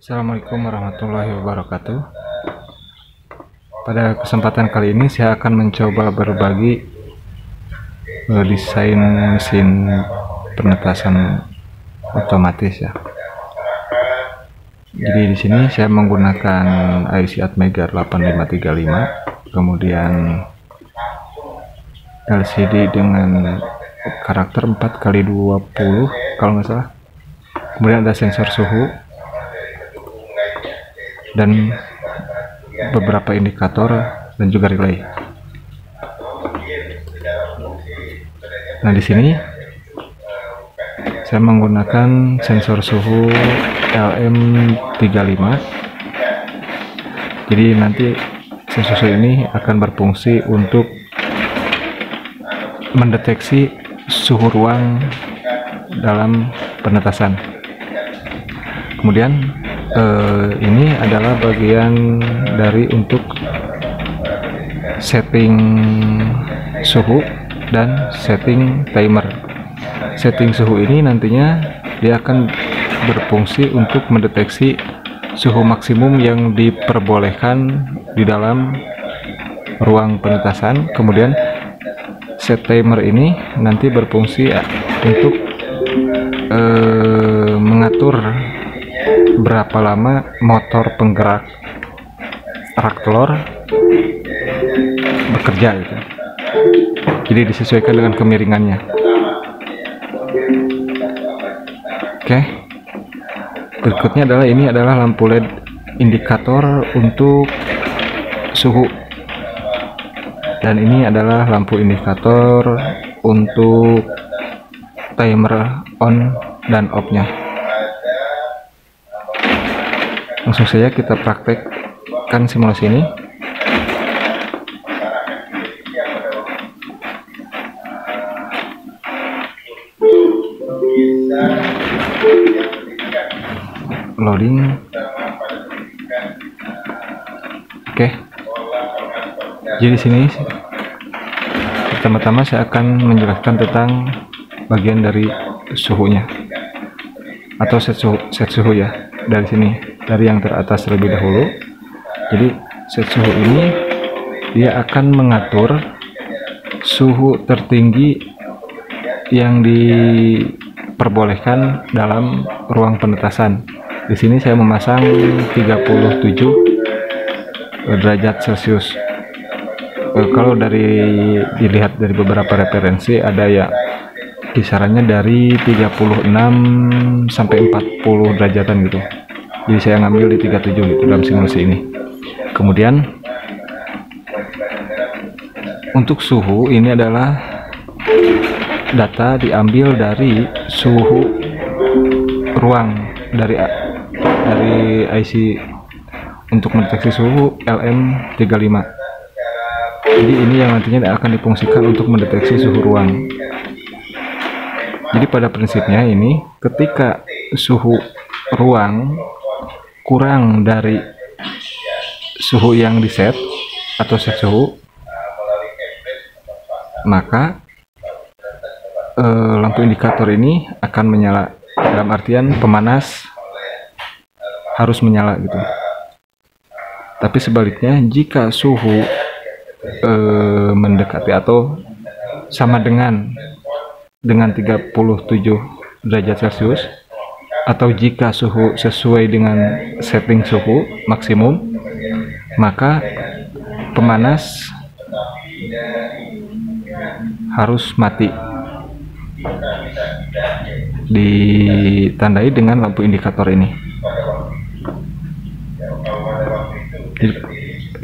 Assalamualaikum warahmatullahi wabarakatuh. Pada kesempatan kali ini saya akan mencoba berbagi desain mesin penetasan otomatis ya. Jadi di sini saya menggunakan IC Atmega 8535, kemudian LCD dengan karakter 4x20 kalau nggak salah. Kemudian ada sensor suhu dan beberapa indikator dan juga relay. Nah, di sini saya menggunakan sensor suhu LM35. Jadi nanti sensor suhu ini akan berfungsi untuk mendeteksi suhu ruang dalam penetasan. Kemudian ini adalah bagian dari untuk setting suhu dan setting timer. Setting suhu ini nantinya dia akan berfungsi untuk mendeteksi suhu maksimum yang diperbolehkan di dalam ruang penetasan. Kemudian set timer ini nanti berfungsi untuk mengatur berapa lama motor penggerak rak telur bekerja gitu. Jadi disesuaikan dengan kemiringannya. Oke. Berikutnya adalah ini adalah lampu LED indikator untuk suhu. Dan ini adalah lampu indikator untuk timer on dan off-nya. Langsung saja kita praktekkan simulasi ini. Loading. Oke. Jadi di sini pertama-tama saya akan menjelaskan tentang bagian dari suhunya atau set suhu ya. Dari sini, dari yang teratas terlebih dahulu. Jadi set suhu ini dia akan mengatur suhu tertinggi yang diperbolehkan dalam ruang penetasan. Di sini saya memasang 37 derajat Celcius. Kalau dilihat dari beberapa referensi ada ya kisarannya dari 36 sampai 40 derajatan gitu. Jadi saya ngambil di 37 gitu dalam simulasi ini. Kemudian untuk suhu ini adalah data diambil dari suhu ruang dari IC untuk mendeteksi suhu LM35. Jadi ini yang nantinya akan difungsikan untuk mendeteksi suhu ruang. Jadi pada prinsipnya ini ketika suhu ruang kurang dari suhu yang diset atau set suhu, maka lampu indikator ini akan menyala. Dalam artian pemanas harus menyala gitu. Tapi sebaliknya jika suhu mendekati atau sama dengan 37 derajat Celcius, atau jika suhu sesuai dengan setting suhu maksimum, maka pemanas harus mati, ditandai dengan lampu indikator ini. Jadi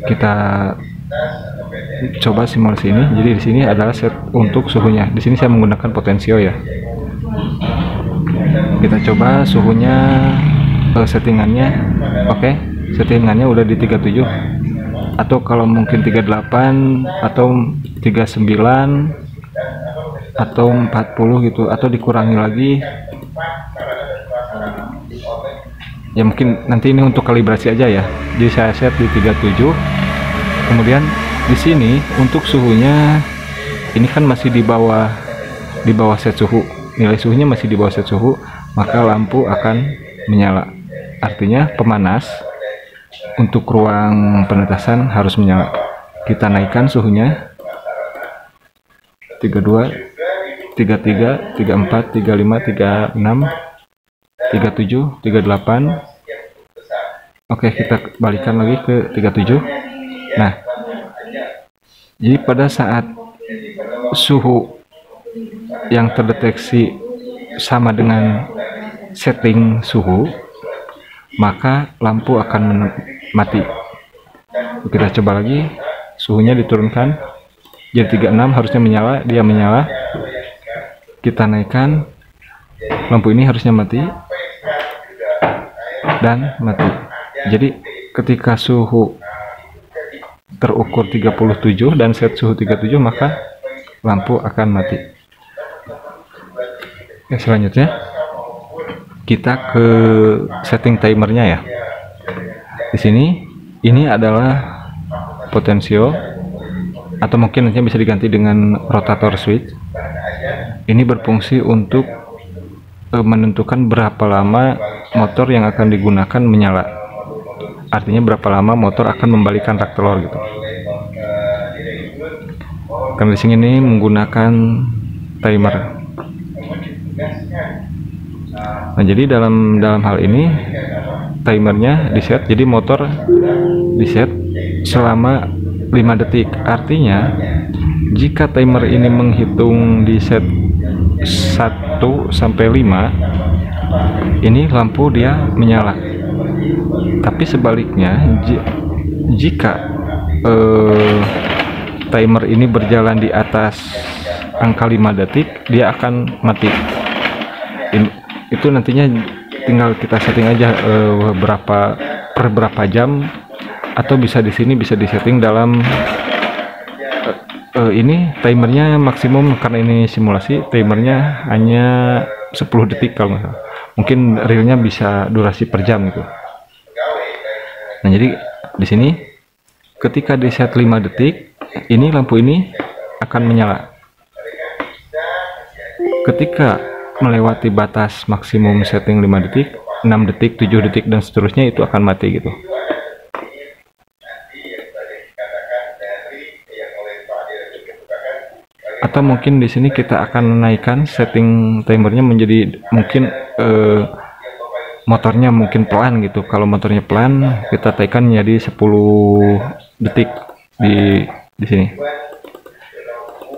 kita coba simulasi ini. Jadi di sini adalah set untuk suhunya. Di sini saya menggunakan potensio ya. Kita coba suhunya, settingannya. Oke, settingannya udah di 37, atau kalau mungkin 38 atau 39 atau 40 gitu, atau dikurangi lagi. Ya mungkin nanti ini untuk kalibrasi aja ya. Jadi saya set di 37. Kemudian di sini untuk suhunya ini kan masih di bawah set suhu. Nilai suhunya masih di bawah set suhu, maka lampu akan menyala. artinya pemanas untuk ruang penetasan harus menyala. Kita naikkan suhunya 32, 33, 34, 35, 36, 37, 38. Oke, kita balikan lagi ke 37. Nah, jadi pada saat suhu yang terdeteksi sama dengan setting suhu, maka lampu akan mati. Kita coba lagi, suhunya diturunkan jadi 36, harusnya menyala, dia menyala. Kita naikkan, lampu ini harusnya mati dan mati. Jadi ketika suhu terukur 37 dan set suhu 37, maka lampu akan mati. Selanjutnya kita ke setting timernya ya. Di sini ini adalah potensio, atau mungkin nanti bisa diganti dengan rotator switch. Ini berfungsi untuk menentukan berapa lama motor yang akan digunakan menyala. Artinya berapa lama motor akan membalikan rak telur gitu. Karena di sini menggunakan timer. Nah, jadi dalam hal ini timernya di set, jadi motor di set selama 5 detik. Artinya jika timer ini menghitung di set 1 sampai 5, ini lampu dia menyala. Tapi sebaliknya, jika timer ini berjalan di atas angka 5 detik, dia akan mati. Itu nantinya tinggal kita setting aja per berapa jam, atau bisa di sini bisa disetting dalam ini timernya maksimum, karena ini simulasi, timernya hanya 10 detik kalau nggak salah. Mungkin realnya bisa durasi per jam gitu. Nah, jadi di sini ketika di set 5 detik, ini lampu ini akan menyala. Ketika melewati batas maksimum setting 5 detik, 6 detik, 7 detik dan seterusnya, itu akan mati gitu. Atau mungkin di sini kita akan menaikkan setting timernya menjadi mungkin motornya mungkin pelan gitu. Kalau motornya pelan, kita tekan jadi 10 detik di sini.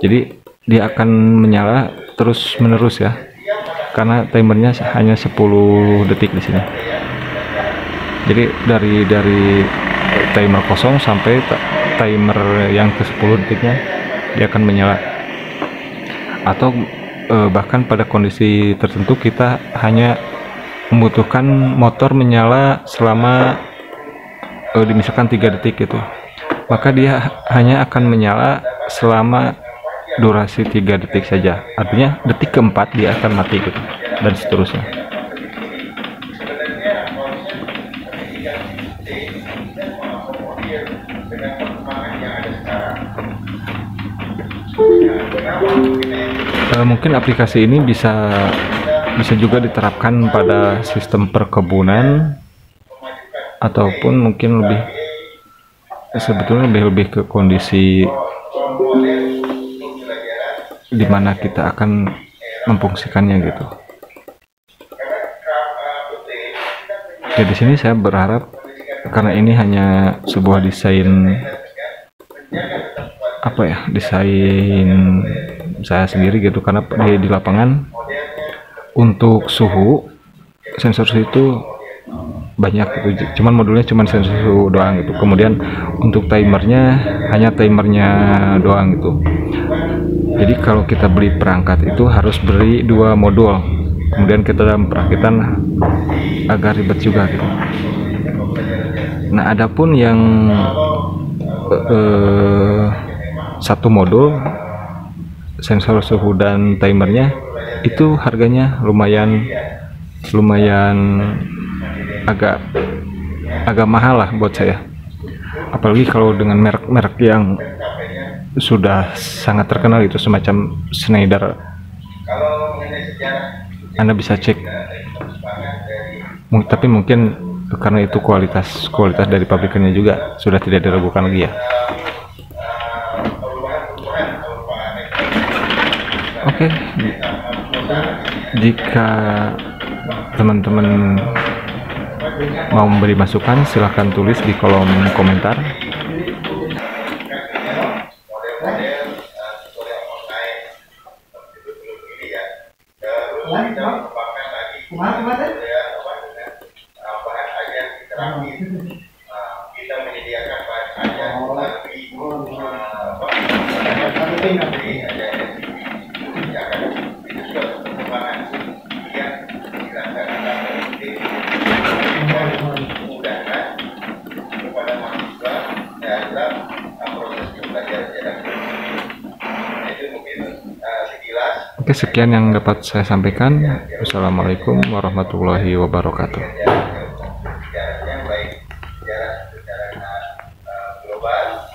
Jadi dia akan menyala terus menerus ya, karena timernya hanya 10 detik di sini. Jadi dari timer kosong sampai timer yang ke 10 detiknya dia akan menyala. Atau bahkan pada kondisi tertentu kita hanya membutuhkan motor menyala selama misalkan 3 detik gitu, maka dia hanya akan menyala selama durasi 3 detik saja. Artinya detik keempat dia akan mati gitu, dan seterusnya. Mungkin aplikasi ini bisa juga diterapkan pada sistem perkebunan, ataupun mungkin sebetulnya lebih ke kondisi di mana kita akan memfungsikannya gitu. Ya, di sini saya berharap, karena ini hanya sebuah desain desain saya sendiri gitu, karena di lapangan untuk suhu sensor suhu itu banyak gitu, cuman modulnya cuman sensor suhu doang gitu. Kemudian untuk timernya hanya timernya doang gitu. Jadi kalau kita beli perangkat itu harus beli 2 modul, kemudian kita dalam perakitan agak ribet juga gitu. Nah, adapun yang satu modul sensor suhu dan timernya itu harganya lumayan agak mahal lah buat saya, apalagi kalau dengan merek-merek yang sudah sangat terkenal itu, semacam Schneider. Anda bisa cek, tapi mungkin karena itu kualitas dari pabrikannya juga sudah tidak diragukan lagi ya. Oke, jika teman-teman mau memberi masukan silahkan tulis di kolom komentar. Kita menyediakan Oke, sekian yang dapat saya sampaikan. Wassalamualaikum warahmatullahi wabarakatuh. Yang baik secara global